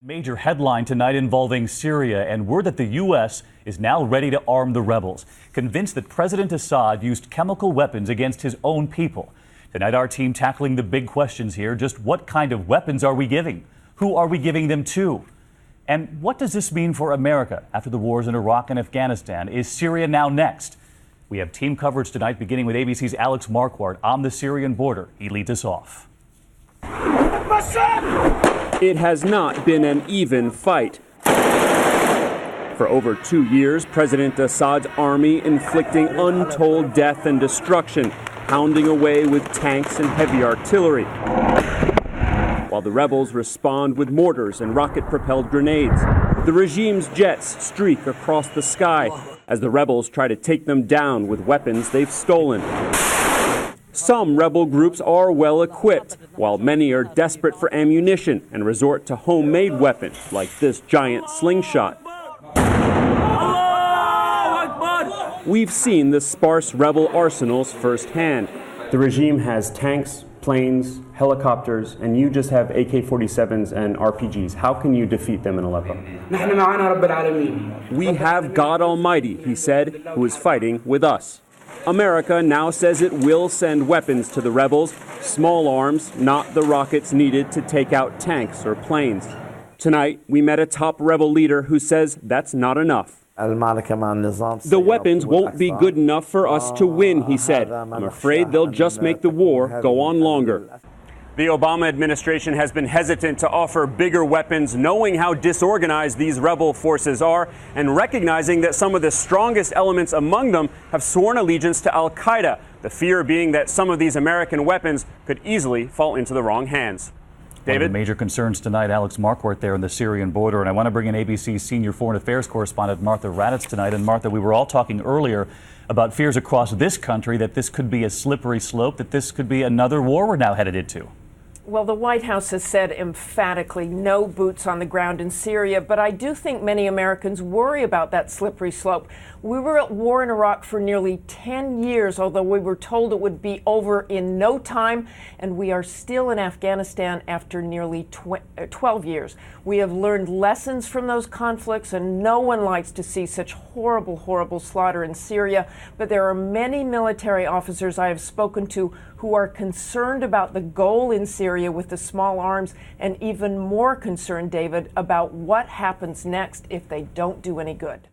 Major headline tonight involving Syria and word that the U.S. is now ready to arm the rebels, convinced that President Assad used chemical weapons against his own people. Tonight, our team tackling the big questions here. Just what kind of weapons are we giving? Who are we giving them to? And what does this mean for America after the wars in Iraq and Afghanistan? Is Syria now next? We have team coverage tonight, beginning with ABC's Alex Marquardt on the Syrian border. He leads us off. It has not been an even fight. For over 2 years, President Assad's army inflicting untold death and destruction, pounding away with tanks and heavy artillery, while the rebels respond with mortars and rocket-propelled grenades. The regime's jets streak across the sky as the rebels try to take them down with weapons they've stolen. Some rebel groups are well equipped, while many are desperate for ammunition and resort to homemade weapons like this giant slingshot. We've seen the sparse rebel arsenals firsthand. The regime has tanks, planes, helicopters, and you just have AK-47s and RPGs. How can you defeat them in Aleppo? We have God Almighty, he said, who is fighting with us. America now says it will send weapons to the rebels, small arms, not the rockets needed to take out tanks or planes. Tonight, we met a top rebel leader who says that's not enough. The weapons won't be good enough for us to win, he said. I'm afraid they'll just make the war go on longer. The Obama administration has been hesitant to offer bigger weapons, knowing how disorganized these rebel forces are and recognizing that some of the strongest elements among them have sworn allegiance to al-Qaeda, the fear being that some of these American weapons could easily fall into the wrong hands. David? One of the major concerns tonight, Alex Marquardt there on the Syrian border. And I want to bring in ABC's senior foreign affairs correspondent, Martha Raddatz, tonight. And Martha, we were all talking earlier about fears across this country that this could be a slippery slope, that this could be another war we're now headed into. Well, the White House has said emphatically no boots on the ground in Syria, but I do think many Americans worry about that slippery slope. We were at war in Iraq for nearly 10 years, although we were told it would be over in no time, and we are still in Afghanistan after nearly 12 years. We have learned lessons from those conflicts, and no one likes to see such horrible, horrible slaughter in Syria, but there are many military officers I have spoken to who are concerned about the goal in Syria with the small arms, and even more concerned, David, about what happens next if they don't do any good.